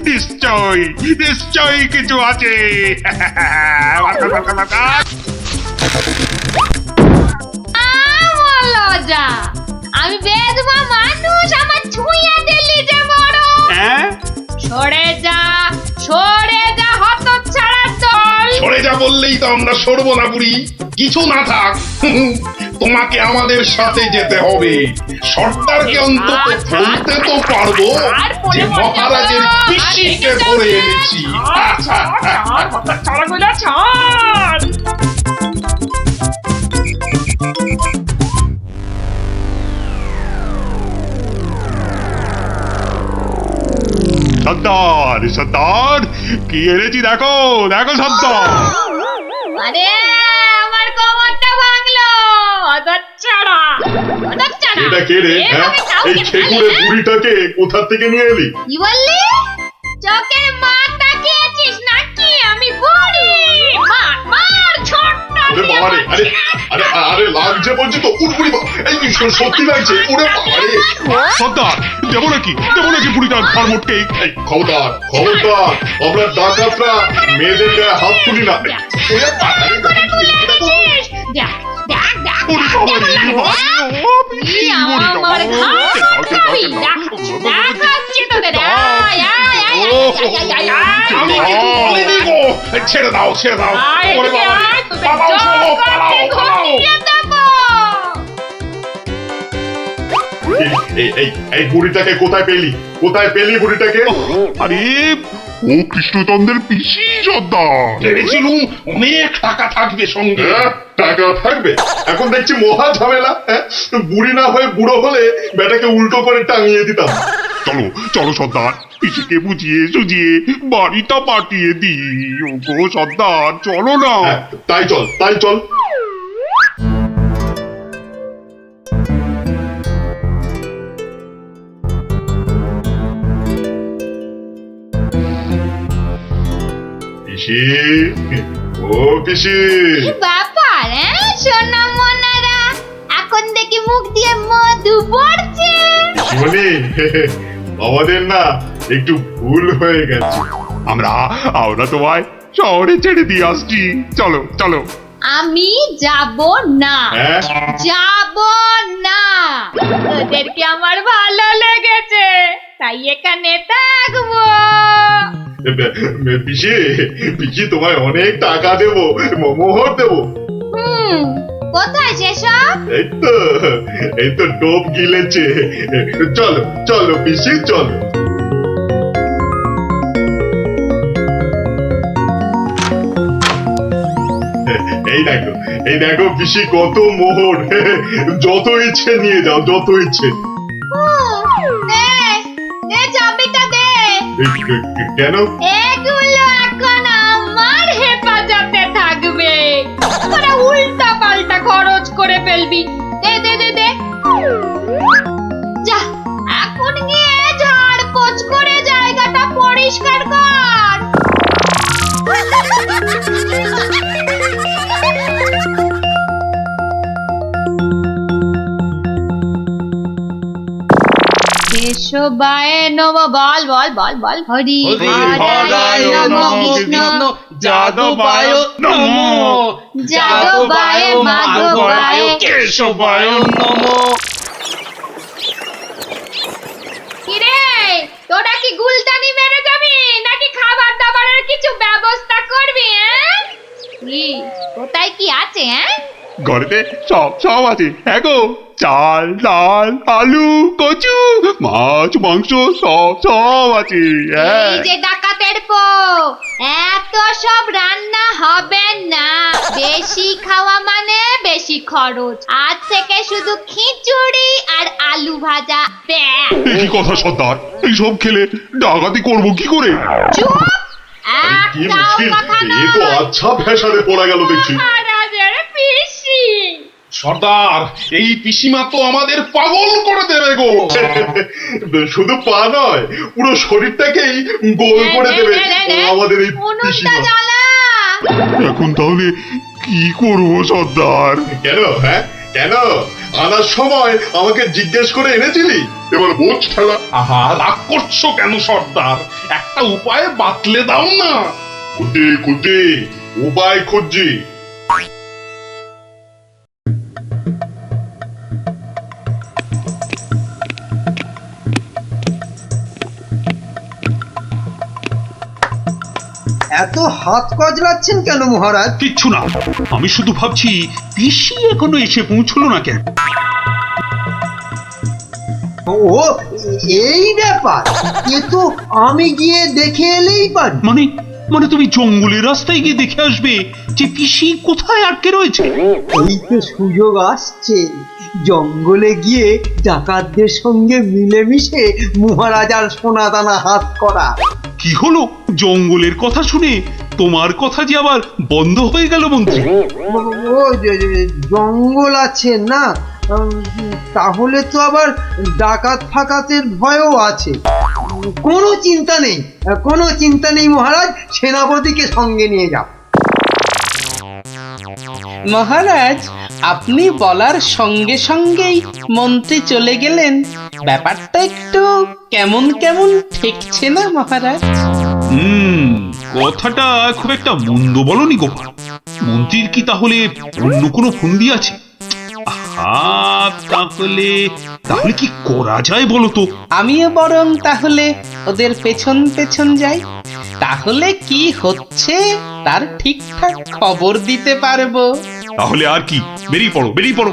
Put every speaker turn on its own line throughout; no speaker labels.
নিশ্চয়ই নিশ্চয়ই কিছু আছে।
লজ্জা, আমি বেদবা মানুষ, আমার ছুঁয়ে দিলি যে বড়। সরে যা হতচ্ছাড়া দল।
সরে যা বললেই তো আমরা সরবো না বুড়ি, কিছু না থাক। তোমাকে আমাদের সাথে যেতে হবে। সর্দারকে অন্তত বলতে তো পারবো যে মহারাজের পিসিকে ধরে এনেছি।
সর্দার সর্দার, কি এনেছি দেখো দেখো সর্দার।
আরে আমার কোমরটা ভাঙলো, হতচ্ছাড়া।
এটা কে রে? এই খেকুড়ে বুড়িটাকে কোথা থেকে নিয়ে এলি?
কি বললি? চোখের মার তাকিয়েছিস নাকি? আমি বুড়ি। মার ছোট্ট।
আরে আরে আরে লাগছে বলছি তো। এই সত্যি লাগছে। ওরে বাবারে
সর্দার, দেবো নাকি বুড়িটার ঘর মোটকে।
খবরদার খবরদার, আমরা ডাকাতরা মেয়েদের গায়ে হাত তুলি না। ওরে বাবারে ছেড়ে দাও ছেড়ে দাও। ওরে বাবা, পালাও। এই বুড়িটাকে কোথায় পেলি বুড়িটাকে?
আরে ও কৃষ্ণচন্দ্রের পিসি সর্দার।
ভেবেছিলুম অনেক টাকা থাকবে সঙ্গে। টাকা থাকবে? এখন দেখছি মহা ঝামেলা। বুড়ি না হয়ে বুড়ো হলে বেটাকে উল্টো করে টাঙিয়ে দিতাম।
চলো চলো সর্দার, পিসিকে বুঝিয়ে সুঝিয়ে বাড়িটা পাঠিয়ে দিই। ওগো সর্দার, চলো না।
তাই চল। পিসি, ও পিসি।
ব্যাপার সোনা মনারা, এখন দেখি মুখ দিয়ে মধু পড়ছে।
পিসিমণি, আমাদের না একটু ভুল হয়ে গেছে।
আমরা তোমায় শহরে ছেড়ে দিয়ে আসছি। চলো।
আমি যাব না। যাব না। ওদেরকে আমার ভালো লেগেছে, তাই এখানে থাকবো।
পিসি তোমায় অনেক টাকা দেবো, মোহর দেবো।
কোথায় সেসব?
এই তো টোপ গিলেছে। চলো পিসি চলো। এই দেখো পিসি, কত মোহর। যত ইচ্ছে নিয়ে যাও, যত ইচ্ছে।
দে চাবিটা দে।
কেন?
এগুলো এখন আমার হেফাজতে থাকবে। তোরা উল্টা পাল্টা খরচ করে ফেলবি। দে। যা, এখন গিয়ে ঝাড় পোছ করে জায়গাটা পরিষ্কার কর। কেশবায় নম, বল হরি হরায় নম, কৃষ্ণ
যাদবায় নমো,
যাদবায় মাধবায়
কেশবায় নমো।
কিরে, তোরা কি গুলতানি মেরে যাবি নাকি খাবার দাবারের কিছু ব্যবস্থা করবি? কি কোথায় কি আছে?
ঘরেতে সব আছে। গো, চাল ডাল আলু কচু মাছ মাংস সব আছে।
এই যে ডাকাতের পো, এত সব রান্না হবে না। বেশি খাওয়া মানে বেশি খরচ। আজ থেকে শুধু খিচুড়ি আর আলু ভাজা।
কি কথা সর্দার, এইসব খেলে ডাকাতি করবো কি করে?
চুপ,
কি
একটাও
মুশকিল,
কথা
এ তো
নয়।
আচ্ছা ভেসারে পড়া গেল দেখছি।
মহারাজের পিসি।
সর্দার, এই পিসিমা তো আমাদের পাগল করে দেবে গো। শুধু পা নয়, পুরো শরীরটাকেই গোল করে দেবে আমাদের এই পিসিমা।
এখন তাহলে কি করবো সর্দার?
কেন? কেন? আনার সময় আমাকে জিজ্ঞেস করে এনেছিলি? এবার বোঝ ঠেলা। আহা, রাগ করছো কেন সর্দার? একটা উপায় বাতলে দাও না। খুঁজে খুঁজে উপায় খুঁজছি।
এত হাত কজলাচ্ছেন কেন মহারাজ?
কিচ্ছু না, আমি শুধু ভাবছি পিসি এখনো এসে পৌঁছলো না কেন।
ও এই ব্যাপার, এ তো আমি গিয়ে দেখে এলেই পারি।
মানে মানে তুমি জঙ্গলের রাস্তায় গিয়ে দেখে আসবে যে পিসি কোথায় আটকে রয়েছে?
এই তো সুযোগ আসছে, জঙ্গলে গিয়ে ডাকাতদের সঙ্গে মিলেমিশে মহারাজার সোনাদানা হাত করা।
কি হলো? জঙ্গলের কথা শুনে তোমার কথা যে আবার বন্ধ হয়ে গেল মন্ত্রী?
ও জঙ্গল আছে না, তাহলে তো আবার ডাকাত ফাকাতের ভয়ও আছে। কোনো চিন্তা নেই, কোনো চিন্তা নেই মহারাজ, সেনাপতিকে সঙ্গে নিয়ে যাও।
মহারাজ, আপনি বলার সঙ্গে সঙ্গেই মন্ত্রী চলে গেলেন। ব্যাপারটা একটু কেমন কেমন ঠেকছে না মহারাজ?
কথাটা খুব একটা মন্দ বলনি গোপাল। মন্ত্রীর কি তাহলে অন্য কোনো ফন্দি আছে? তাহলে তাহলে কি করা যায় বলো তো?
আমিও বরং তাহলে ওদের পেছন পেছন যাই, তাহলে কি হচ্ছে তার ঠিকঠাক খবর দিতে পারবো।
তাহলে আর কি, বেরিয়ে পড়ো বেরিয়ে পড়ো।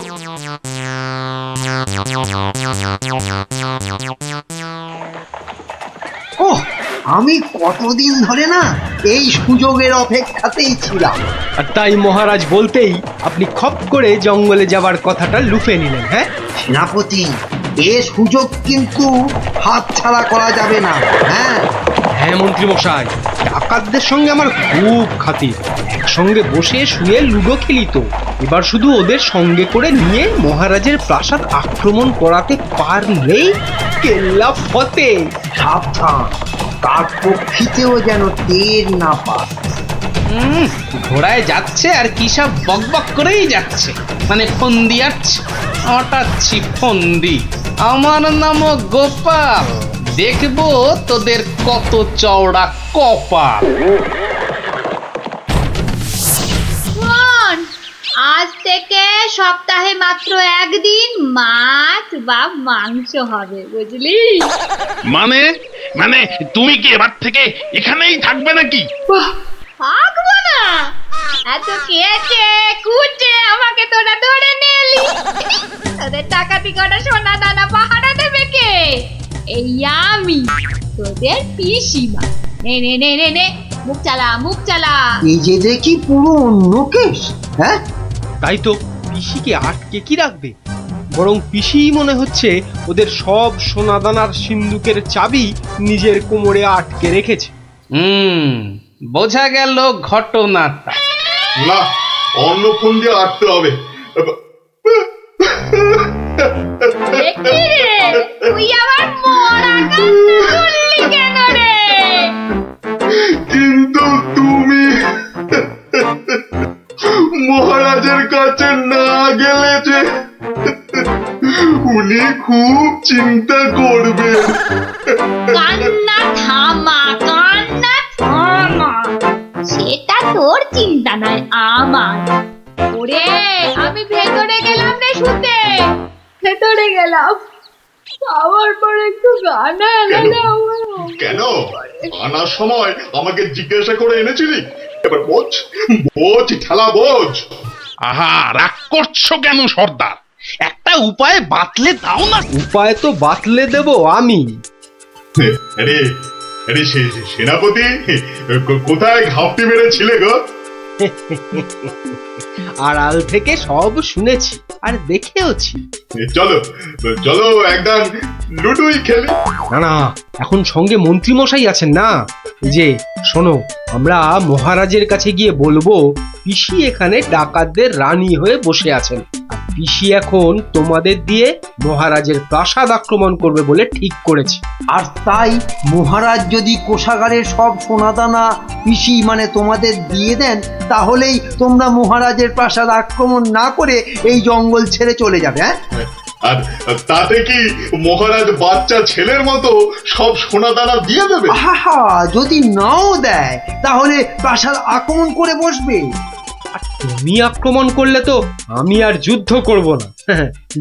ওহ, আমি কতদিন ধরে না এই সুযোগের অপেক্ষাতেই ছিলাম।
আর তাই মহারাজ বলতেই আপনি খপ করে জঙ্গলে যাবার কথাটা লুফে নিলেন। হ্যাঁ
সেনাপতি, এ সুযোগ কিন্তু হাতছাড়া করা যাবে না। হ্যাঁ
হ্যাঁ মন্ত্রী মশাই, ডাকাতদের সঙ্গে আমার খুব খাতির। একসঙ্গে বসে শুয়ে লুডো খেলি তো। এবার শুধু ওদের সঙ্গে করে নিয়ে মহারাজের প্রাসাদ আক্রমণ করাতে পারলেই কেল্লা ফতে।
সাবধান, তার পক্ষিতেও যেন টের না পায়।
ঘোড়ায় যাচ্ছে আর কি সব বকবক করেই যাচ্ছে, মানে ফন্দি আটছে, আটাচ্ছি ফন্দি। আমার নাম গোপাল, দেখবো তোদের কত চওড়া কপাল।
শোন, আজ থেকে সপ্তাহে মাত্র একদিন মাছ বা মাংস হবে, বুঝলি?
মানে মানে তুমি কি এবার থেকে এখানেই থাকবে নাকি?
থাকবো না? এত কেটে কুটে আমাকে তোরা ধরে নিয়ে এলি, তোদের টাকাতি কটা সোনা দানা পাহারা দেবে কে? এই আমি, তোদের পিসিমা। নে নে নে নে নে, মুখ চালা মুখ চালা।
এই যে দেখি পুরো অন্য কেস। হ্যাঁ,
তাই তো, পিসিকে আটকে কি রাখবে? বরং পিসিই মনে হচ্ছে ওদের সব সোনাদানার সিন্দুকের চাবি নিজের কোমরে আটকে রেখেছে।
বোঝা গেল ঘটনাটা।
না, অন্য ফোন দিয়ে আটতে হবে।
দেখি রে, তুই আবার মরা কান্না করলি কেন রে?
কিন্তু তুমি মহারাজের কাছে না গেলে যে উনি খুব চিন্তা করবেন।
কান্না থামা, কান্না থামা। সেটা তোর চিন্তা নয়, আমার। ওরে, আমি ভেতরে গেলাম রে শুতে, ভেতরে গেলাম। আবার পরে একটু গানা এলাম।
কেন আনার সময় আমাকে জিজ্ঞাসা করে এনেছিলি? এবার বোঝ, বোঝ ঠেলা বোঝ। আহা, রাগ করছো কেন সর্দার? একটা উপায় বাতলে দাও না।
উপায় তো বাতলে দেব আমি।
আরে আরে সেনাপতি, কোথায় ঘাপটি মেরেছিলে গো?
আড়াল থেকে সব শুনেছি আর দেখেওছি।
চলো চলো, একদম লুডুই খেলি।
না না, এখন সঙ্গে মন্ত্রী মশাই আছেন না। এই যে শোনো, আমরা মহারাজের কাছে গিয়ে বলবো পিসি এখানে ডাকাতদের রানী হয়ে বসে আছেন। পিসি এখন তোমাদের দিয়ে মহারাজের প্রাসাদ আক্রমণ করবে বলে ঠিক করেছে।
আর তাই মহারাজ যদি কোষাগারের সব সোনাদানা পিসি মানে তোমাদের দিয়ে দেন, তাহলেই তোমরা মহারাজের প্রাসাদ আক্রমণ না করে এই জঙ্গল ছেড়ে চলে যাবে। হ্যাঁ,
আর তাতে কি মহারাজ বাচ্চা ছেলের মতো সব সোনা দানা দিয়ে দেবে?
আহা, যদি নাও দেয় তাহলে প্রাসাদ আক্রমণ করে বসবে।
আর তুমি আক্রমণ করলে তো আমি আর যুদ্ধ করব না।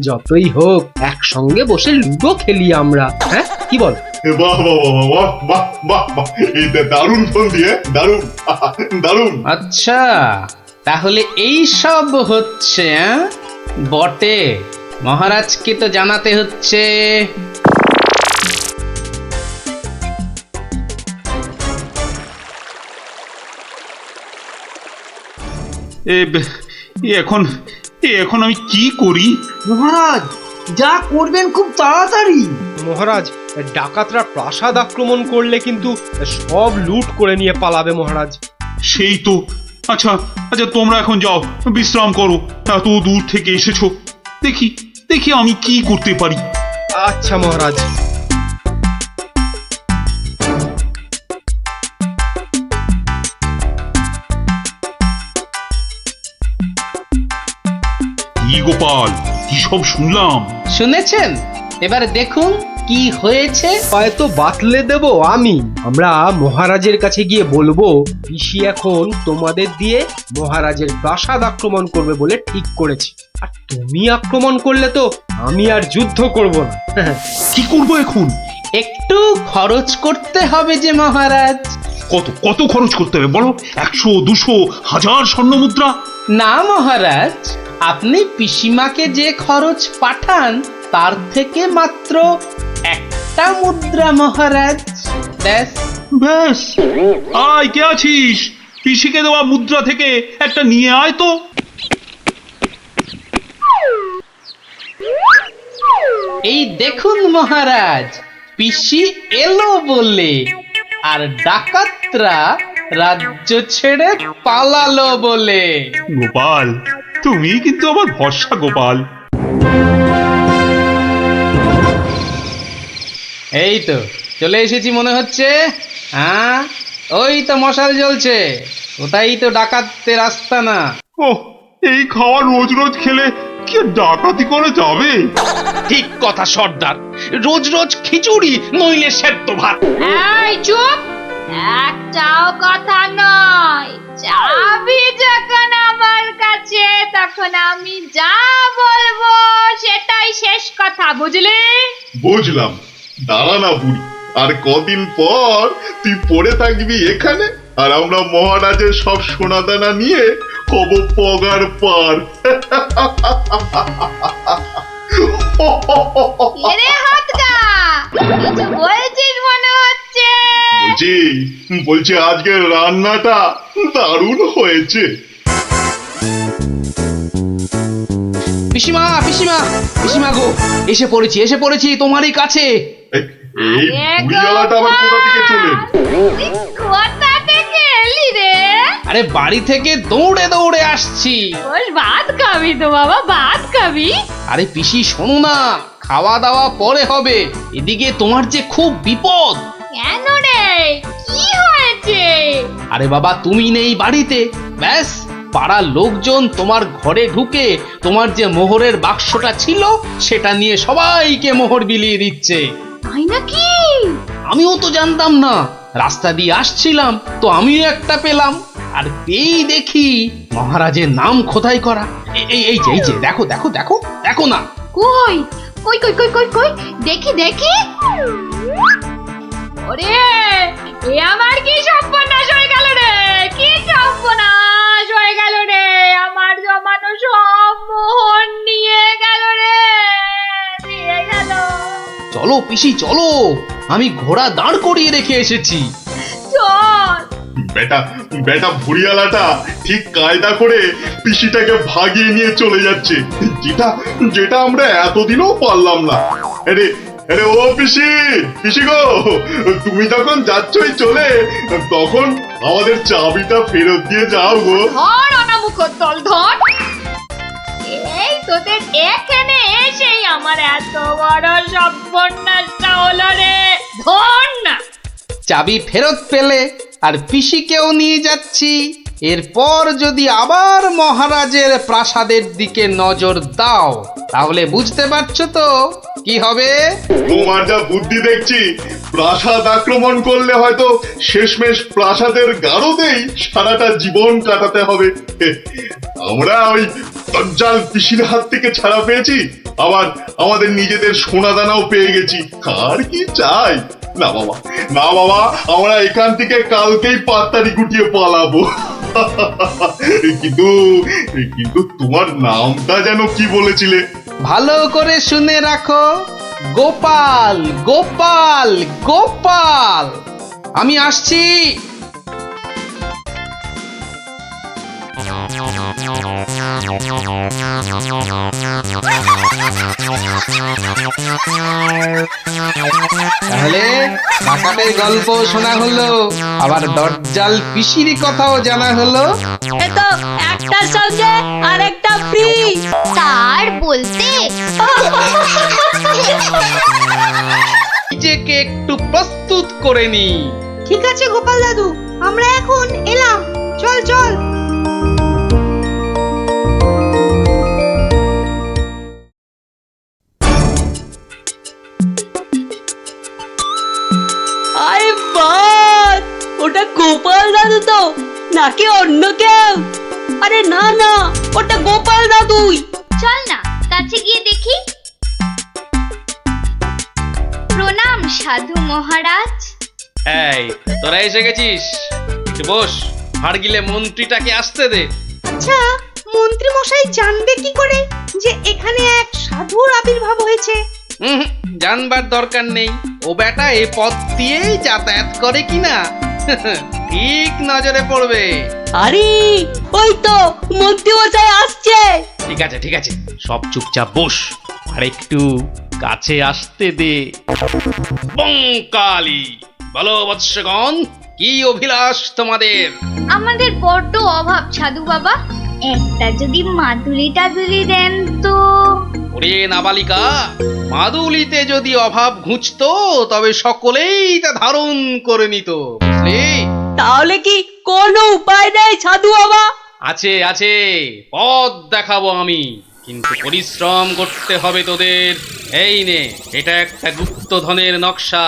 যতই হোক একসঙ্গে বসে লুডো খেলি আমরা। হ্যাঁ, কি বল?
বাহ বাহ বাহ বাহ বাহ বাহ বাহ, এই দারুণ ফোন দিয়ে, দারুণ দারুণ।
আচ্ছা, তাহলে এই সব হচ্ছে বটে। মহারাজকে তো জানাতে হচ্ছে।
এখন আমি কি করি?
মহারাজ, যা করবেন খুব তাড়াতাড়ি।
মহারাজ, ডাকাতরা প্রাসাদ আক্রমণ করলে কিন্তু সব লুট করে নিয়ে পালাবে মহারাজ।
সেই তো। আচ্ছা আচ্ছা, তোমরা এখন যাও, বিশ্রাম করো। এত দূর থেকে এসেছো, দেখি দেখি আমি কি করতে পারি।
আচ্ছা মহারাজ।
কি গোপাল, কি সব শুনলাম?
শুনেছেন? এবার দেখুন কি হয়েছে।
হয়তো বাতলে দেব আমি। আমরা মহারাজের কাছে গিয়ে বলবো পিসি এখন তোমাদের দিয়ে মহারাজের প্রাসাদ আক্রমণ করবে বলে ঠিক করেছে। আর তুমি আক্রমণ করলে তো আমি আর যুদ্ধ করব না।
কি করবো এখন?
একটু খরচ করতে হবে যে মহারাজ।
কত কত খরচ করতে হবে বলো? 100, 200, 1000 স্বর্ণ মুদ্রা?
না মহারাজ, আপনি পিসিমাকে যে খরচ পাঠান তার থেকে মাত্র একটা মুদ্রা মহারাজ। ব্যাস।
ব্যাস? আয়, কে আছিস? পিসিকে দেওয়া মুদ্রা থেকে একটা নিয়ে আয় তো।
এই দেখুন মহারাজ, পিসি এলো বলে। আর ডাকাতরা রাজ্য ছেড়ে পালালো বলে।
গোপাল, তুমি কিন্তু আমার ভরসা গোপাল।
এই তো চলে এসেছি মনে হচ্ছে। হ্যাঁ, ওই তো মশাল জ্বলছে। ওটাই তো ডাকাতদের আস্তানা।
ও, এই খাওয়া রোজ রোজ খেলে কি আর ডাকাতি করে যাবে?
ঠিক কথা সর্দার, রোজ রোজ খিচুড়ি নইলে সেদ্ধ ভাত।
এই চুপ, একটাও কথা নয়। চাবি যখন আমার কাছে, তখন আমি যা বলবো সেটাই শেষ কথা, বুঝলি?
বুঝলাম। দাঁড়া না বুড়ি, আর কদিন পর তুই পড়ে থাকবি এখানে, আর আমরা মহারাজের সব সোনাদানা নিয়ে হব পগার পার।
এরে হাতগা, কিছু বলছিস মনে হচ্ছে।
বলছি আজকের রান্নাটা দারুণ হয়েছে।
পিসিমা পিসিমা পিসিমা গো, এসে পড়েছি তোমারই কাছে।
এই বুড়িওয়ালাটা আবার কোথা থেকে চলে?
কোথা থেকে এলি রে?
আরে বাড়ি থেকে দৌড়ে দৌড়ে আসছি।
বল, ভাত খাবি তো বাবা, ভাত খাবি?
আরে পিসি শোনো না, খাওয়া দাওয়া পরে হবে। এদিকে তোমার যে খুব বিপদ।
কেন রে, কি হয়েছে?
আরে বাবা, তুমি নেই বাড়িতে, ব্যাস পাড়ার লোকজন তোমার ঘরে ঢুকে তোমার যে মোহরের বাক্সটা ছিল সেটা নিয়ে সবাইকে মোহর বিলিয়ে দিচ্ছে।
তাই নাকি?
আমিও তো জানতাম না, রাস্তা দিয়ে আসছিলাম তো আমিও একটা পেলাম। আর পেয়েই দেখি মহারাজের নাম খোদাই করা। এই যে দেখো দেখো দেখো দেখো না।
কই কই কই কই কই কই, দেখি দেখি। ওরে, এ আমার কি সর্বনাশ হয়ে গেল রে! কি সর্বনাশ হয়ে গেল রে! আমার জমানো সব মোহর নিয়ে গেল রে, নিয়ে গেল।
চলো পিসি চলো, আমি ঘোড়া দাঁড় করিয়ে রেখে এসেছি।
চল।
বেটা বেটা ভুড়িয়ালাটা ঠিক কায়দা করে পিসিটাকে ভাগিয়ে নিয়ে চলে যাচ্ছে, যেটা যেটা আমরা এতদিনও পারলাম না। আরে আরে ও পিসি, পিসি গো, তুমি যখন যাচ্ছই চলে, তখন আমাদের চাবিটা ফেরত দিয়ে যাও গো।
ধর অনামুখ দল, ধর। এই তোদের এখানে এসেই আমার এত বড় সর্বনাশটা হলো রে, ধর না।
চাবি ফেরত পেলে আর পিসিকেও নিয়ে যাচ্ছি। এরপর যদি আবার মহারাজের প্রাসাদের দিকে নজর দাও তাহলে বুঝতে পারছো তো কি হবে।
তোমার যা বুদ্ধি দেখছি, প্রাসাদ আক্রমণ করলে হয়তো শেষমেশ প্রাসাদের গারদেই সারাটা জীবন কাটাতে হবে। আমরা ওই দজ্জাল পিসির হাত থেকে ছাড়া পেয়েছি, আবার আমাদের নিজেদের সোনাদানাও পেয়ে গেছি। আর কি চাই? না বাবা, না বাবা, আমরা এখান থেকে কালকেই পাত্তারি গুটিয়ে পালাবো। কিন্তু কিন্তু তোমার নামটা যেন কি বলেছিলে?
ভালো করে শুনে রাখো, গোপাল গোপাল গোপাল। আমি আসছি। তাহলে ডাকাতের গল্প শোনা হলো, আবার দজ্জাল পিসির কথাও জানা হলো।
এ তো একটার সঙ্গে আরেকটা ফ্রি।
তার বলতে
নিজেকে একটু প্রস্তুত করে নি।
ঠিক আছে গোপাল দাদু, আমরা এখন এলাম। চল চল। আরে বাস, ওটা গোপাল দাদু তো নাকি অন্য কেউ? আরে না না, ওটা গোপাল দাদুই।
চল না কাছে গিয়ে দেখি। প্রণাম সাধু মহারাজ।
এই তোরা এসে গেছিস, একটু বস। হাড় গিলে মন্ত্রীটাকে আসতে দে।
আচ্ছা, মন্ত্রী মশাই জানবে কি করে যে এখানে এক সাধুর আবির্ভাব হয়েছে?
জানবার দরকার নেই, ও বেটা এ পথ দিয়েই যাতায়াত করে কিনা ঠিক নজরে পড়বে।
আরে ওই তো মন্ত্রী মশাই আসছে।
ঠিক আছে ঠিক আছে, সব চুপচাপ বস আর একটু কাছে আসতে দে। বঙ্কালি, বলো বৎসগণ, কি অভিলাষ তোমাদের?
আমাদের বড্ড অভাব সাধু বাবা, একটা যদি মাদুলি টাদুলি দেন তো।
ওরে নাবালিকা, মাদুলিতে যদি অভাব ঘুচতো তবে সকলেই তা ধারণ করে নিত, বুঝলি?
তাহলে কি কোনো উপায় নেই সাধু বাবা?
আছে আছে, পথ দেখাবো আমি, কিন্তু পরিশ্রম করতে হবে তোদের। এই নে, এটা একটা গুপ্তধনের নকশা।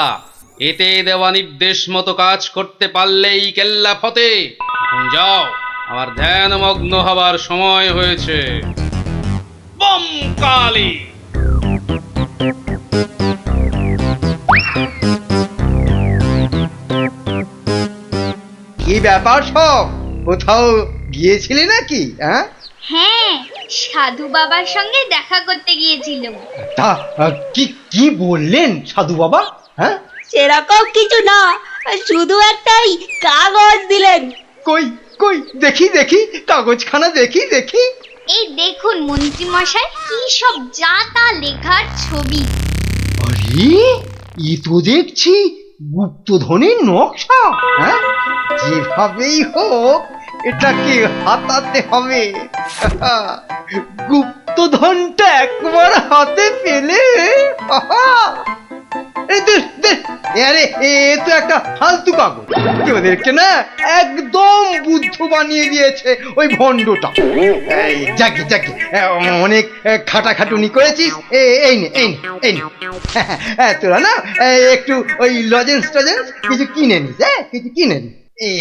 এতে দেওয়া নির্দেশ মতো কাজ করতে পারলেই কেল্লা ফতে। এখন যাও, আমার ধ্যানমগ্ন হবার সময় হয়েছে। বম কালী।
কি ব্যাপার সব? কোথাও গিয়েছিলি নাকি? হ্যাঁ
হ্যাঁ, সাধু বাবার সঙ্গে দেখা করতে গিয়েছিলাম।
তা কি কি বললেন সাধু বাবা? হ্যাঁ
সেরকম কিছু না, শুধু একটাই কাগজ দিলেন।
কই কই দেখি দেখি, কাগজখানা দেখি দেখি।
এই দেখুন মন্ত্রী মশাই, কি সব যা তা লেখার ছবি।
আরে এ তো দেখছি গুপ্তধনের নকশা। হ্যাঁ, যেভাবেই হোক এটাকে হাতাতে হবে। গুপ্তধনটা একবার হাতে পেলে আরে এ তো একটা ফালতু কাগজ। ওদেরকে না একদম বুদ্ধ বানিয়ে দিয়েছে ওই ভণ্ডটা। যাকে যাকে অনেক খাটাখাটুনি করেছিস। এই নে এই নে এই নে, তোরা না একটু ওই লজেন্স টজেন্স কিছু কিনে নিস। হ্যাঁ, কিছু কিনে নিস।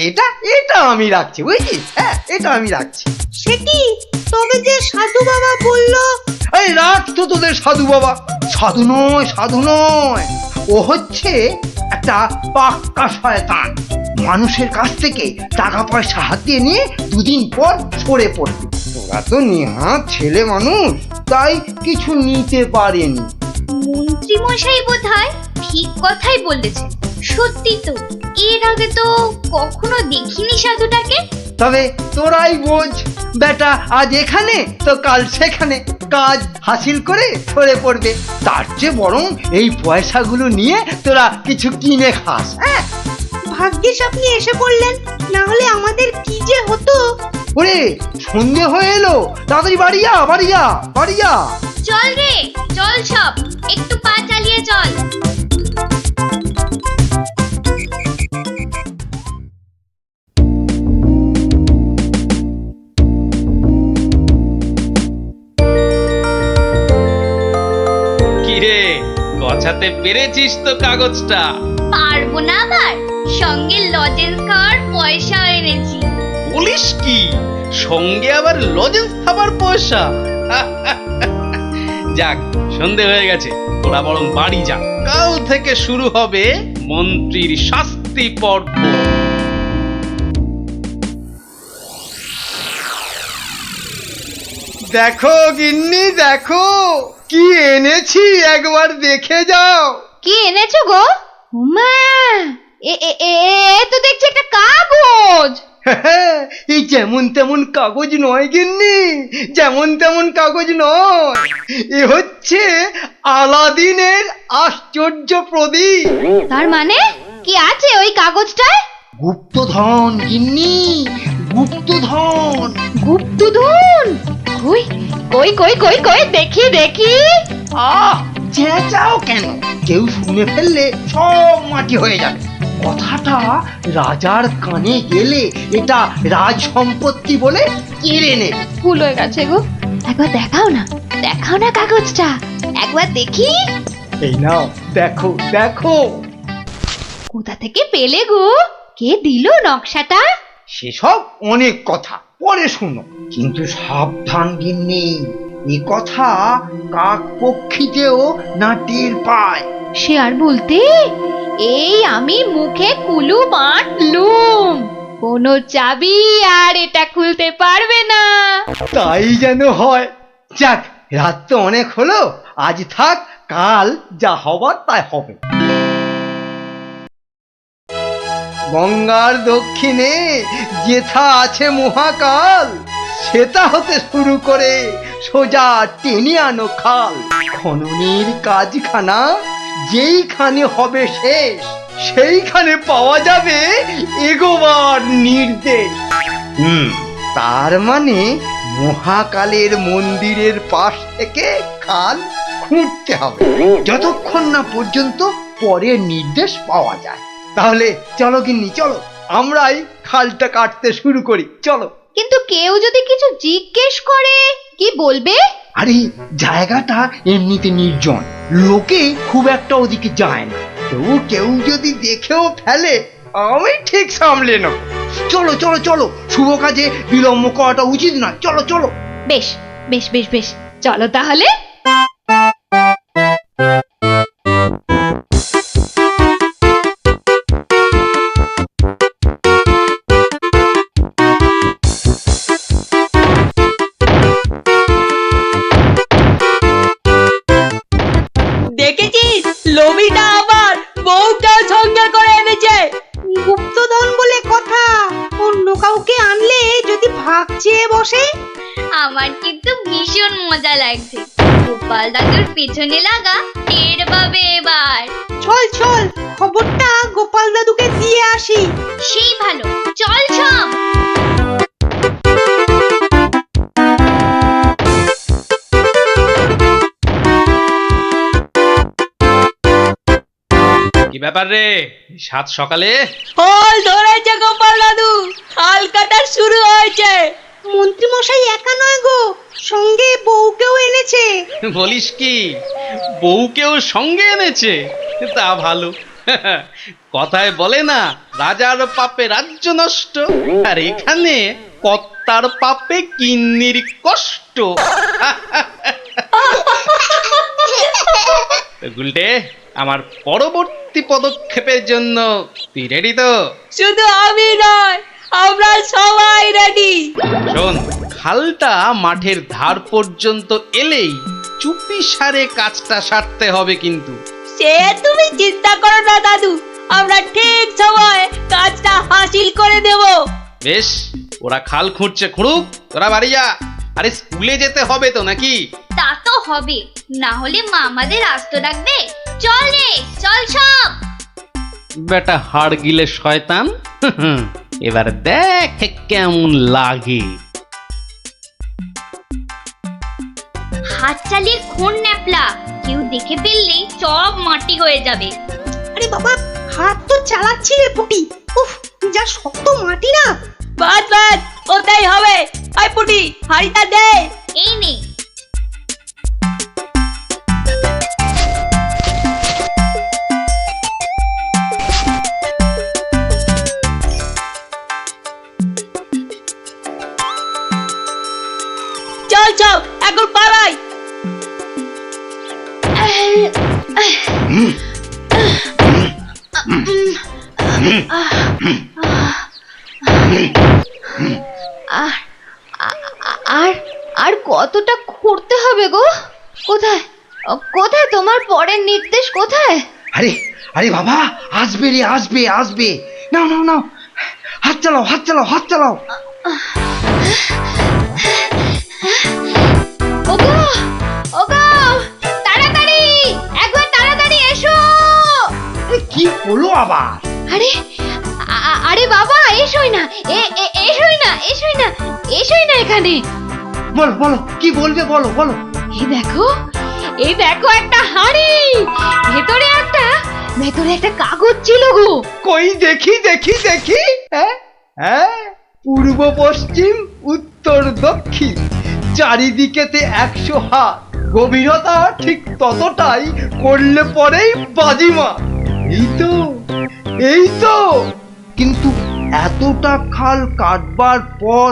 এটা এটা আমি রাখছি, বুঝছিস? হ্যাঁ, এটা আমি রাখছি।
সে কি, তবে যে সাধু বাবা বললো?
এই রাখতো তোদের সাধু বাবা। সাধু নয়, সাধু নয়, ও হচ্ছে একটা পাক্কা শয়তান। মানুষের কাছ থেকে টাকা পয়সা হাতিয়ে নিয়ে দুদিন পর সরে পড়বে। তোরা তো নেহাত ছেলে মানুষ, তাই কিছু নিতে পারেনি।
মন্ত্রী মশাই বোধহয় ঠিক কথাই বলেছেন। সত্যি তো, এর আগে তো কখনো দেখিনি সাধুটাকে।
তবে তোরাই বোঝ, বেটা আজ এখানে তো কাল সেখানে কাজ হাসিল করে সরে পড়বে। তার চেয়ে বরং এই পয়সাগুলো নিয়ে তোরা কিছু কিনে খাস। হ্যাঁ,
ভাগ্যিস আপনি এসে পড়লেন, না হলে আমাদের কি যে হতো।
ওরে সন্ধে হয়ে এলো, তাড়াতাড়ি বাড়ি যা, বাড়ি যা, বাড়ি যা।
চল রে, চল সব, একটু পা চালিয়ে চল।
কিরে, গছাতে পেরেছিস তো কাগজটা?
পারবো না আবার, সঙ্গে লজেন্স খাওয়ার পয়সা এনেছি।
বলিস কি, সঙ্গে আবার লজেন্স খাবার পয়সা? যাক, সন্ধে হয়ে গেছে, তোরা বরং বাড়ি যা। কাল থেকে শুরু হবে মন্ত্রীর শাস্তি পর্ব।
দেখো গিন্নি, দেখো কি এনেছি, একবার দেখে যাও।
কি এনেছো গো? উমা, এ এ এ এ তো দেখছি একটা কাগজ।
এই যেমন তেমন কাগজ নয় গিন্নি, যেমন তেমন কাগজ নয়, এ হচ্ছে আলাদিনের আশ্চর্য প্রদীপ।
তার মানে কি আছে ওই কাগজটায়?
গুপ্তধন গিন্নি, গুপ্তধন।
গুপ্তধন? কই কই কই কই কই দেখি দেখি।
চেঁচাও কেন? কেউ শুনে ফেললে সব মাটি হয়ে যাবে। কথাটা রাজার কানে গেলে এটা রাজ সম্পত্তি বলে কেড়ে নেবে।
ভুল হয়ে গেছে গো, একবার দেখাও না, দেখাও না কাগজটা, একবার দেখি।
এই নাও, দেখো দেখো।
কোথা থেকে পেলে গো? কে দিল নকশাটা?
সেসব অনেক কথা পরে শুনো, কিন্তু সাবধান গিন্নি, এ কথা কাক পক্ষীতেও না টের পায়।
সে আর বলতে, এই আমি মুখে কুলু বাঁধলুম, কোনো চাবি আর এটা খুলতে পারবে না।
তাই যেন হয়। যাক, রাত তো অনেক হলো, আজ থাক, কাল যা হবার তাই হবে। গঙ্গার দক্ষিণে যেথা আছে মহাকাল, সেটা হতে শুরু করে সোজা টেনে আনো খাল। খননের কাজখানা যেইখানে হবে শেষ, সেইখানে পাওয়া যাবে এগোবার নির্দেশ। তার মানে মহাকালের মন্দিরের পাশ থেকে খাল খুঁড়তে হবে, যতক্ষণ না পর্যন্ত পরের নির্দেশ পাওয়া যায়। তাহলে চলো গিন্নি, চলো, আমরাই খালটা কাটতে শুরু করি, চলো।
কিন্তু কেউ যদি কিছু জিজ্ঞেস করে কি বলবে?
আরে জায়গাটা এমনিতে নির্জন, লোকে খুব একটা ওদিকে যায় না। তবু কেউ যদি দেখেও ফেলে, আমি ঠিক সামলে নেব। চলো চলো চলো, শুভ কাজে বিলম্ব করাটা উচিত নয়, চলো চলো।
বেশ বেশ বেশ বেশ, চলো তাহলে।
দেখেছিস, লোভিটা আবার বউটাও সঙ্গে করে এনেছে। গুপ্তধন বলে কথা, অন্য কাউকে আনলে যদি ভাগ চেয়ে বসে।
আমার কিন্তু ভীষণ মজা লাগছে। গোপাল দাদুর পেছনে লাগা টের পাবে এবার।
চল চল, খবরটা গোপাল দাদুকে দিয়ে আসি।
সেই ভালো, চল সব।
কি ব্যাপার রে, সাত সকালে?
ফল ধরেছে গোপাল দাদু, খাল কাটা শুরু হয়েছে। মন্ত্রী মশাই একা নয় গো, সঙ্গে বউকেও এনেছে।
বলিস কি, বউকেও সঙ্গে এনেছে? তা ভালো। কথায় বলে না, রাজার পাপে রাজ্য নষ্ট, আর এখানে কর্তার পাপে কিন্নির কষ্ট। গুলটে, আমার পরবর্তী পদক্ষেপের জন্য তুই রেডি তো?
শুধু আমি নয়, আমরা সবাই রেডি।
শোন, খালটা মাঠের ধার পর্যন্ত এলেই চুপি সারে কাজটা সারতে হবে কিন্তু।
সে তুমি চিন্তা করো না দাদু, আমরা ঠিক সময় কাজটা হাসিল করে দেব।
বেশ, ওরা খাল খুঁড়ছে খুঁড়ুক, তোরা বাড়ি যা। আরে স্কুলে যেতে হবে তো নাকি?
তা তো হবে, না হলে মা আমাদের আস্ত রাখবে। চল রে, চল সব।
বেটা হাড় গিলে শয়তান, এবার দেখ কেমন লাগে।
হাত চালিয়ে খুন ন্যাপলা, কেউ দেখে ফেললেই সব মাটি হয়ে যাবে।
আরে বাবা, হাত তো চালাচ্ছি রে পুটি। উফ, যা শক্ত মাটি না। বাদ বাদ, ওটাই হবে। আই পুটি, হাড়িটা দে।
এই নে।
চল চল, এখন পালাই।
আর আর কতটা খুঁড়তে হবে গো? কোথায় কোথায় তোমার পরের নির্দেশ কোথায়?
আরে আরে বাবা, আসবে রে, আসবে আসবে। নাও নাও নাও, হাত চালাও, হাত চালাও, হাত চালাও।
ওগো ওগো, তাড়াতাড়ি, একবার তাড়াতাড়ি এসো।
কি হলো আবার?
আরে আরে বাবা, এসোই না, এসোই না, এসোই না, এসোই না এখানে।
বলো বলো, কি বলবে বলো বলো।
এই দেখো একটা হাঁড়ি, ভেতরে একটা কাগজ ছিল গো।
কই দেখি দেখি দেখি। হ্যাঁ হ্যাঁ, পূর্ব পশ্চিম উত্তর দক্ষিণ চারিদিকেতে 100 হাত, গভীরতা ঠিক ততটাই, করলে পরেই বাজিমা। এই তো। কিন্তু এতটা খাল কাটবার পর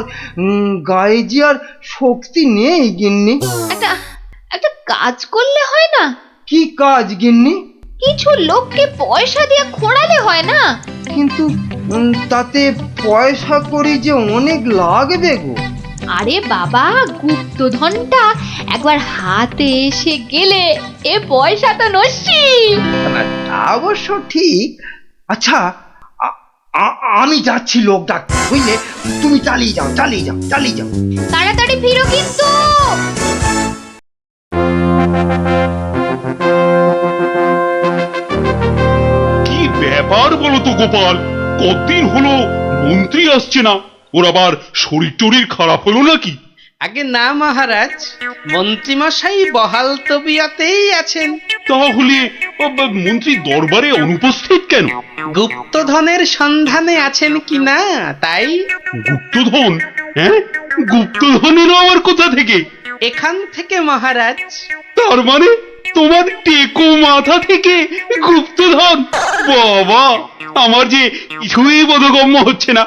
গায়ে যে আর শক্তি নেই গিন্নি।
একটা কাজ করলে হয় না?
কি কাজ গিন্নি?
কিছু লোককে পয়সা দিয়ে খোঁড়ালে হয় না?
কিন্তু তাতে পয়সা করি যে অনেক লাগবে গো।
আরে বাবা, গুপ্তধনটা একবার হাতে এসে গেলে এ পয়সা তো নস্যি।
তা অবশ্য ঠিক। আচ্ছা, আমি যাচ্ছি লোক ডাকতে, বুঝলে? তুমি চালিয়ে যাও, চালিয়ে যাও, চালিয়ে যাও।
তাড়াতাড়ি ফিরো কিন্তু।
কি ব্যাপার বলো তো গোপাল, কতদিন হলো মন্ত্রী আসছে না? ওর আবার শরীর টরীর খারাপ হলো নাকি?
আগে না মহারাজ, মন্ত্রীমশাই বহাল তবিয়তেই আছেন।
তাহলে মন্ত্রী দরবারে অনুপস্থিত কেন?
গুপ্তধনের সন্ধানে আছেন কিনা তাই।
গুপ্তধন? হ্যাঁ, গুপ্তধনেরও আবার কোথা থেকে?
এখান থেকে মহারাজ।
তার মানে তোমার টেকো মাথা থেকে গুপ্তধন? বাবা, আমার যে কিছুই বোধগম্য হচ্ছে না।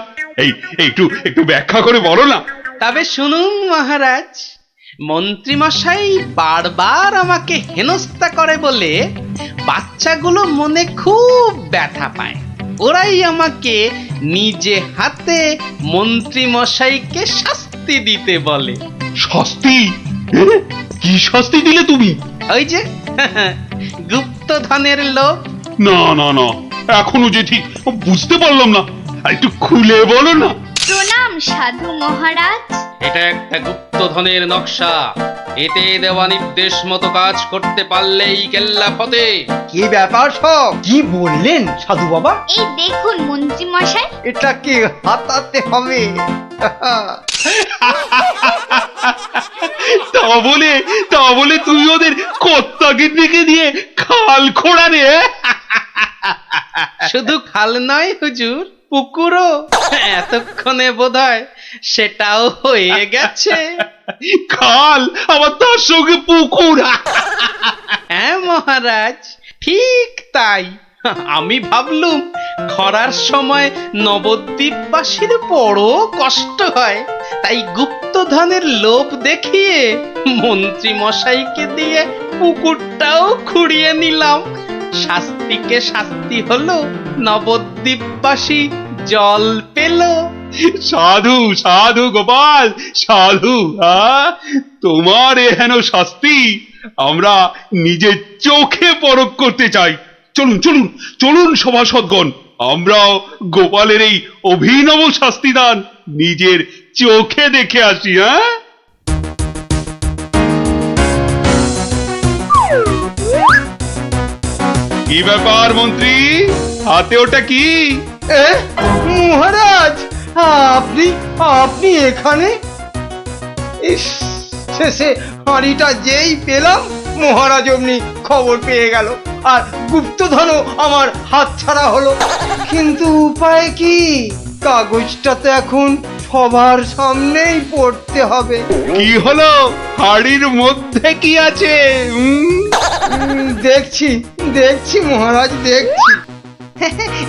একটু একটু ব্যাখ্যা করে বলো না।
তবে শুনুন মহারাজ, মন্ত্রীমশাই বারবার আমাকে হেনস্থা করে বলে বাচ্চাগুলো মনে খুব ব্যথা পায়। ওরাই আমাকে নিজে হাতে মন্ত্রীমশাইকে শাস্তি দিতে বলে।
শাস্তি? কি শাস্তি দিলে তুমি?
ওই যে গুপ্তধনের লোভ।
না না না, এখনো যে ঠিক বুঝতে পারলাম না, একটু খুলে বলো না।
প্রণাম সাধু মহারাজ।
এটা একটা গুপ্তধনের নকশা, এতে দেওয়া নির্দেশ মতো কাজ করতে পারলেই কেল্লা ফতে।
কি ব্যাপার সব? কি বললেন সাধু বাবা?
এই দেখুন মন্ত্রী মশাই।
এটাকে হাতাতে হবে।
তা বলে তুই ওদের কর্তাকে ডেকে দিয়ে খাল খোঁড়ারে?
শুধু খাল নয় হুজুর, পুকুরও। এতক্ষণে বোধহয় সেটাও হয়ে গেছে।
খাল আবার তার সঙ্গে পুকুর?
হ্যাঁ মহারাজ, ঠিক তাই। আমি ভাবলুম খরার সময় নবদ্বীপবাসীর বড় কষ্ট হয়, তাই গুপ্তধনের লোভ দেখিয়ে মন্ত্রী মশাইকে দিয়ে পুকুরটাও খুঁড়িয়ে নিলাম। শাস্তিকে শাস্তি হলো, নবদ্বীপবাসী জল পেল।
সাধু সাধু গোপাল, সাধু। তোমার এহেন শাস্তি আমরা নিজের চোখে পরখ করতে চাই। চলুন চলুন চলুন সভাসদগণ, আমরাও গোপালের এই অভিনব শাস্তিদান নিজের চোখে দেখে আসি। কি ব্যাপার মন্ত্রী, হাতে ওটা কি?
মহারাজ, আপনি আপনি এখানে? ইস,
শেষে হাঁড়িটা যেই পেলাম মহারাজ অমনি খবর পেয়ে গেল, আর গুপ্তধনও আমার হাতছাড়া হলো। কিন্তু উপায় কি? কাগজটা তো এখন সবার সামনেই পড়তে হবে।
কি হলো? হাড়ির মধ্যে কি আছে?
দেখছি দেখছি মহারাজ, দেখছি।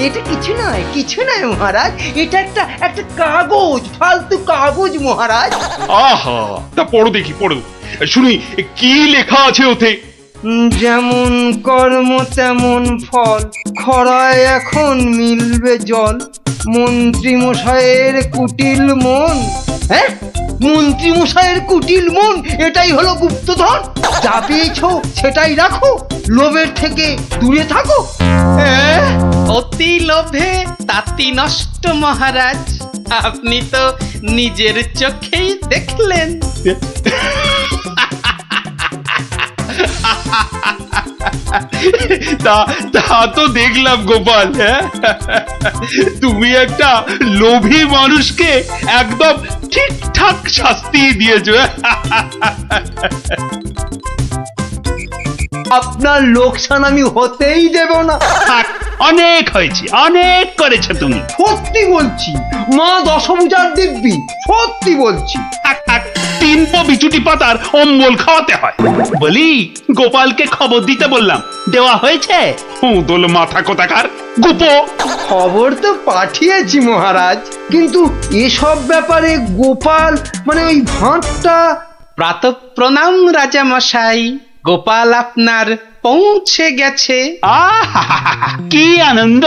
এটা কিছু নয়, কিছু নয় মহারাজ, এটা একটা একটা কাগজ, ফালতু কাগজ মহারাজ।
আহা, তা পড়ো দেখি, পড়ো শুনি কি লেখা আছে ওতে।
যেমন কর্ম তেমন ফল, খরায় এখন মিলবে জল, মন্ত্রী মশাইয়ের কুটিল মন। হ্যাঁ, মন্ত্রী মশাইয়ের কুটিল মন, এটাই হলো গুপ্তধন। যা পেয়েছো সেটাই রাখো, লোভের থেকে দূরে থাকো। হ্যাঁ,
অতি লোভে তাতি নষ্ট মহারাজ, আপনি তো নিজের চোখেই দেখলেন।
তা তা তো দেখলাম গোপাল। হ্যাঁ, তুমি একটা লোভী মানুষকে একদম ঠিকঠাক শাস্তি দিয়েছো।
আপনার লোকসান আমি হতেই দেব না।
থাক, অনেক হয়েছে, অনেক করেছো তুমি।
সত্যি বলছি, মা দশভুজার দিব্যি, সত্যি বলছি।
থাক থাক, 3 বিচুটি পাতার অম্বল খাওয়াতে হয়। বলি, গোপালকে খবর দিতে বললাম, দেওয়া হয়েছে? দোল মাথা কোথাকার গুপো।
খবর তো পাঠিয়েছি মহারাজ, কিন্তু এসব ব্যাপারে গোপাল মানে ওই ভাঁটটা।
প্রাতঃ প্রণাম রাজা মশাই, গোপাল আপনার পৌঁছে গেছে।
আহা, কি আনন্দ!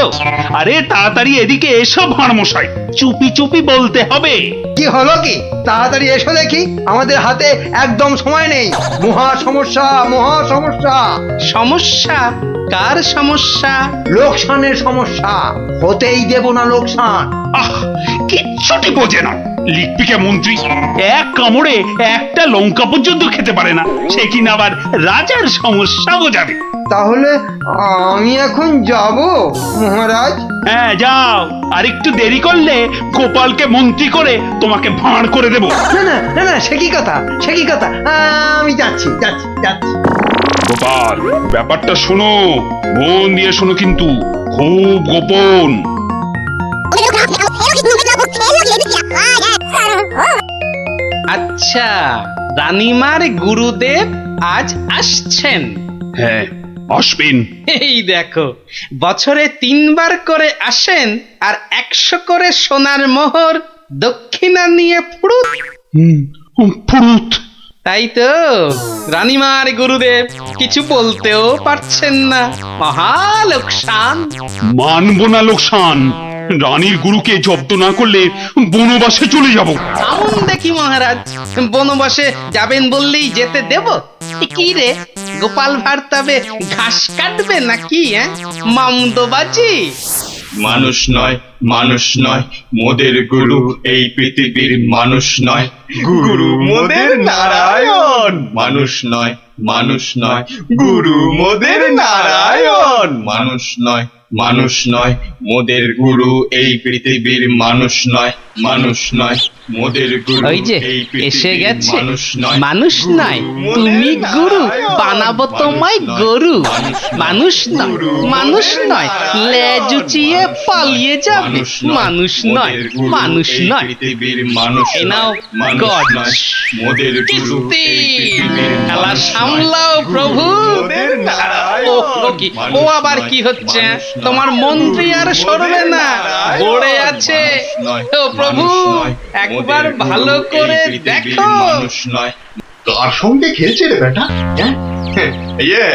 আরে তাড়াতাড়ি এদিকে এসো ভাঁড়মশাই, চুপি চুপি বলতে হবে।
কি হলো কি? তাড়াতাড়ি এসো দেখি, আমাদের হাতে একদম সময় নেই। মহা সমস্যা, মহা সমস্যা।
সমস্যা? কার সমস্যা?
লোকসানের সমস্যা, হতেই দেব না লোকসান।
আহ, কিচ্ছুটি বোঝে না। লিখপিকা মন্ত্রী এক কামড়ে একটা লঙ্কা পর্যন্ত খেতে পারে না, সে কিনা আবার রাজার সমস্যা বোঝাবে।
তাহলে আমি এখন যাব মহারাজ?
হ্যাঁ, যাও। আর একটু দেরি করলে গোপালকে মন্ত্রী করে তোমাকে ভাঁড় করে দেব।
না না না না, সে কি কথা, সে কি কথা। আমি যাচ্ছি যাচ্ছি যাচ্ছি।
গোপাল, ব্যাপারটা শোনো, মন দিয়ে শোনো, কিন্তু খুব গোপন।
আচ্ছা, রানীমার গুরুদেব আজ আসছেন?
হ্যাঁ, আসবেন।
এই দেখো, বছরে 3 বার করে আসেন, আর 100 করে সোনার মোহর দক্ষিণা নিয়ে ফুরুত।
ফুরুত।
তাই তো, রানীমার গুরুদেব কিছু বলতেও পারছেন না। মহা লোকসান।
মানবো না লোকসান। রানীর গুরুকে জব্দ না করলে বনবাসে চলে যাব।
আমন দেখি মহারাজ, বনবাসে যাবেন বললেই যেতে দেব? কি রে, গোপাল ভাঁড় তবে ঘাস কাটবে নাকি? মামদোবাজি।
মানুষ নয়, মানুষ নয়, মোদের গুরু এই পৃথিবীর মানুষ নয়, গুরু মোদের নারায়ণ। মানুষ নয়, মানুষ নয়, গুরু মোদের নারায়ণ। মানুষ নয়, মানুষ নয়, মোদের গুরু এই পৃথিবীর মানুষ নয়, মানুষ নয়, মোদের গুরু
ওই যে
এই
এসে
পৃথিবীর
গেছে।
মানুষ নয়,
মানুষ নয়, তুমি গুরু, বানাবো তোমায় গরু। মানুষ নয়, মানুষ নয়, লেজ উঁচিয়ে পালিয়ে যাবে। মানুষ নয়, মানুষ নয়।
পৃথিবীর মানুষ
এ নাও
মানুষ
গজ।
নয়, মোদের গুরু
কিস্তি।
এই পৃথিবীর
খেলা
মানুষ
সামলাও
নয়,
প্রভু।
মোদের নারায়ণ।
ও কি, ও আবার কি হচ্ছে? তোমার মন্ত্রী আর সরবে না, পড়ে আছে। ও প্রভু, একবার ভালো করে দেখো।
মানুষ নয়।
কার সঙ্গে খেলছে রে বেটা? ইয়ে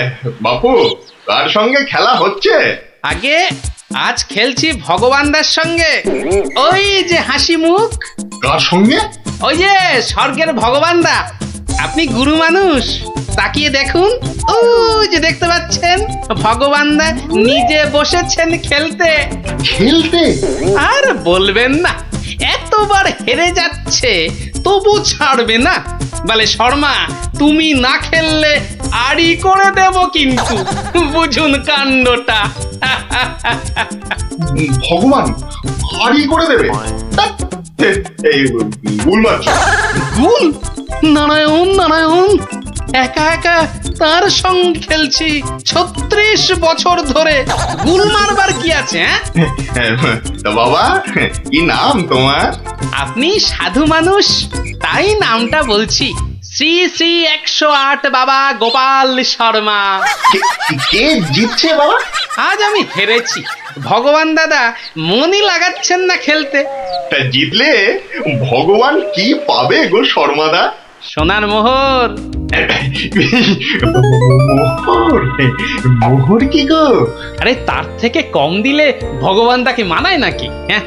বাপু, কার সঙ্গে খেলা হচ্ছে?
আগে আজ খেলছি ভগবানদার সঙ্গে। ওই যে হাসি মুখ,
কার সঙ্গে?
ওই যে স্বর্গের ভগবানদা। আপনি গুরু মানুষ, তাকিয়ে দেখুন, ও যে দেখতে পাচ্ছেন, ভগবানদা নিজে বসেছেন খেলতে।
খেলতে?
আর বলবেন না, এতবার হেরে যাচ্ছে তবু ছাড়বে না। বলে, শর্মা তুমি না খেললে আড়ি করে দেব কিন্তু, বুঝুন কাণ্ডটা।
ভগবান হারি করে দেবে? ধ্যাৎ, এই গুল মারছো।
গুল? নারায়ণ নারায়ণ, একা একা তার সঙ্গে খেলছি 36 বছর ধরে। গুল মারবার কি আছে?
তা বাবা, কি নাম তোমার?
আপনি সাধু মানুষ, তাই নামটা বলছি। শ্রী শ্রী 108 বাবা গোপাল শর্মা।
কে জিতছে বাবা?
আজ আমি হেরেছি। ভগবান দাদা মনই লাগাচ্ছেন না খেলতে।
তা জিতলে ভগবান কি পাবে গো শর্মাদা?
সোনার মোহর।
মোহর? মোহর কি গো?
আরে তার থেকে কম দিলে ভগবান তাকে মানায় নাকি? হ্যাঁ,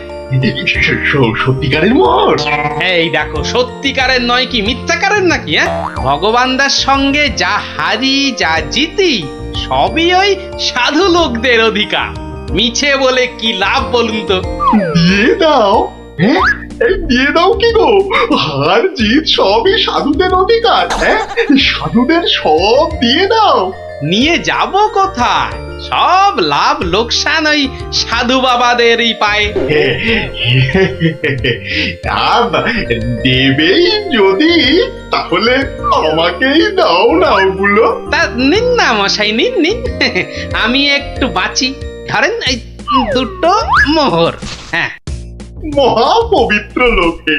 সত্যিকারের মোহর?
এই দেখো, সত্যিকারের নয় কি মিথ্যাকারের নাকি? হ্যাঁ, ভগবানদার সঙ্গে যা হারি যা জিতি সবই ওই সাধু লোকদের অধিকার। মিছে বলে কি লাভ বলুন তো?
দিয়ে দাও। হ্যাঁ, এই দিয়ে দাও কি গো? হার জিত সবই সাধুদের অধিকার। হ্যাঁ, সাধুদের সব দিয়ে দাও।
নিয়ে যাব কোথায়? সব লাভ লোকসান ওই সাধু বাবাদেরই পায়।
দেবেই যদি, তাহলে আমাকেই দাও না ওগুলো।
তা নিন না মশাই, নিন নিন। আমি একটু বাঁচি। ধরেন এই 2টো মোহর। হ্যাঁ,
মহা পবিত্র লোকে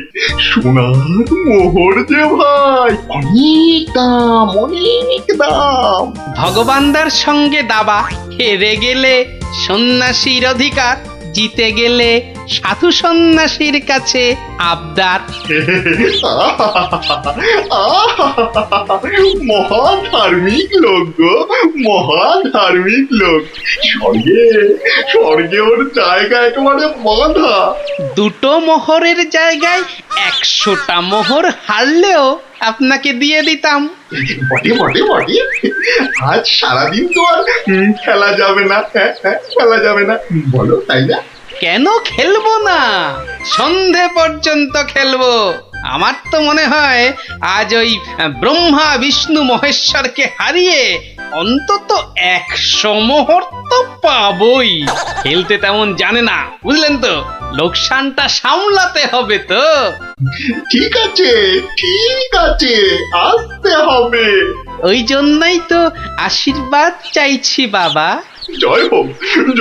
সোনার মোহর যে ভাই, অনেক দাম, অনেক দাম।
ভগবানদার সঙ্গে দাবা, হেরে গেলে সন্ন্যাসীর অধিকার, জিতে গেলে সাধু সন্ন্যাসীর কাছে আবদার।
মহা ধার্মিক লোক গো, মহা ধার্মিক লোক। স্বর্গে, স্বর্গে ওর জায়গা একেবারে বাঁধা।
2টো মোহরের জায়গায় 100টা মোহর হারলেও আপনাকে দিয়ে দিতাম।
বটে বটে বটে, আজ সারাদিন তো আর খেলা যাবে না। হ্যাঁ, খেলা যাবে না, বলো তাই না?
কেন খেলবো না? সন্ধে পর্যন্ত খেলবো। আমার তো মনে হয় আজ ওই ব্রহ্মা বিষ্ণু মহেশ্বরকে হারিয়ে অন্তত 100 মোহর তো পাবই। খেলতে তেমন জানে না, বুঝলেন তো? লোকসানটা সামলাতে হবে তো।
ঠিক আছে, ঠিক আছে, আসতে হবে।
ওই জন্যই তো আশীর্বাদ চাইছি বাবা।
জয় হোক,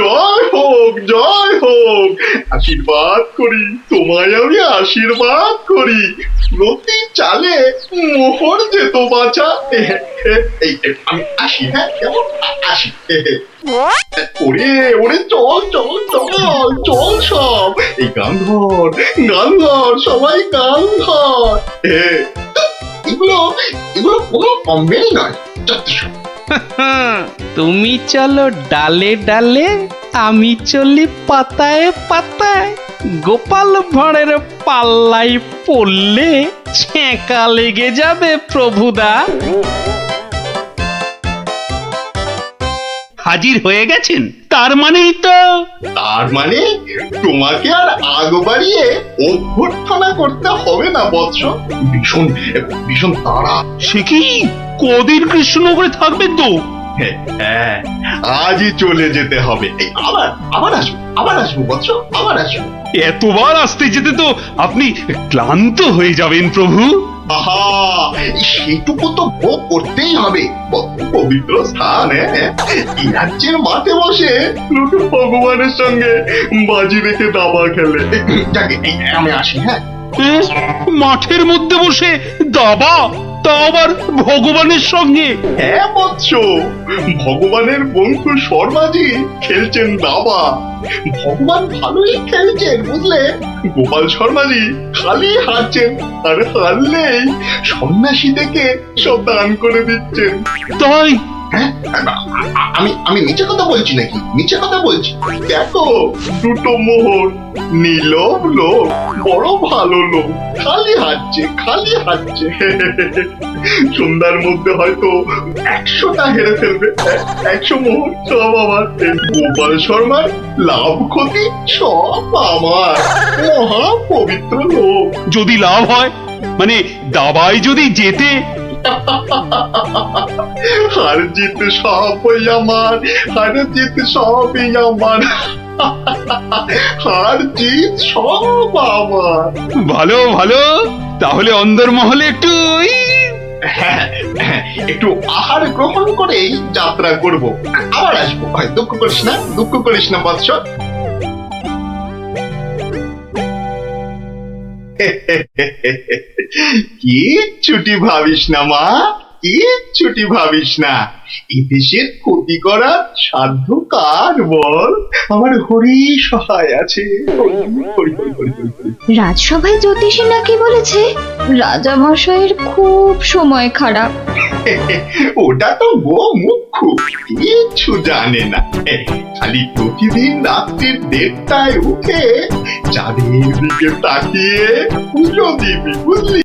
জয় হোক, জয় হোক। আশীর্বাদ করি, তোমায় আমি আশীর্বাদ করি। প্রতি চালে মোহর যেত বাঁচা। এই আমি আসি। হ্যাঁ, কেমন আসি? ওরে ওরে, চল চল চল চল সব। এই গান ধর, গান ধর, সবাই গান ধর। এগুলো এগুলো কোনো কমবেই নয়।
তুমি চলো ডালে ডালে, আমি চলি পাতায় পাতায়। গোপাল ভাঁড়ের পাল্লাই পড়লে ছেঁকা লেগে যাবে প্রভুদা।
হাজির হয়ে গেছেন, তার মানেই তো।
তার মানে তোমাকে আর আগ বাড়িয়ে অভ্যর্থনা করতে হবে না বৎস। ভীষণ ভীষণ তাড়া।
সে কি কদিন কৃষ্ণনগরে থাকবেন তো?
হ্যাঁ, আজই চলে যেতে হবে। এই আবার আবার আসবো, আবার আসবো বৎস, আবার আসবো।
এতবার আসতে যেতে তো আপনি ক্লান্ত হয়ে যাবেন প্রভু।
আহা, সেটুকু তো ভোগ করতেই হবে। পবিত্র স্থান। এই রাজ্যের মাঠে বসে লুটু ভগবানের সঙ্গে বাজি রেখে দাবা খেলে। যাকে আমি আসি। হ্যাঁ,
মাঠের মধ্যে বসে দাবা, তা আবার ভগবানের সঙ্গে?
হ্যাঁ বৎস, ভগবানের বন্ধু শর্মাজি খেলছেন দাবা। ভগবান ভালোই খেলছেন, বুঝলে। গোপাল শর্মাজি খালি হারছেন, আর হারলেই সন্ন্যাসী থেকে সব দান করে দিচ্ছেন।
তাই?
হ্যাঁ, আমি আমি মিছে কথা বলছি নাকি? মিছে কথা বলছি? দেখো, 2টো মোহর। নীলব লোক, বড় ভালো লোক, খালি হাঁটছে, খালি হাঁটছে। সন্ধ্যার মধ্যে হয়তো 100টা হেরে ফেলবে। 100 মোহর সব আমার। গোপাল শর্মার লাভ ক্ষতি সব আমার। মহা পবিত্র লোক।
যদি লাভ হয়, মানে দাবায় যদি জেতে,
হার জিত সবই আমার, হার জিত সবই আমার, হার জিত সব আমার।
ভালো ভালো, তাহলে অন্দরমহলে একটু
হ্যাঁ, হ্যাঁ, একটু আহার গ্রহণ করেই যাত্রা করব, আবার আসবো। দুঃখ করিস না, দুঃখ করিস না বৎস। কিচ্ছুটি ভাবিস না মা, কিচ্ছুটি ভাবিস না। এই দেশের ক্ষতি করার সাধ্য কার বল? আমার হরি সহায় আছে। হরি, হরি, হরি, হরি, হরি, হরি।
রাজসভায় জ্যোতিষী নাকি বলেছে রাজা মশাইয়ের খুব সময় খারাপ।
ওটা তো মুখ্য, কিচ্ছু জানে না। খালি প্রতিদিন রাত্রির 1:30টায় উঠে চাঁদের দিকে তাকিয়ে পুজো দিবি, বুঝলি?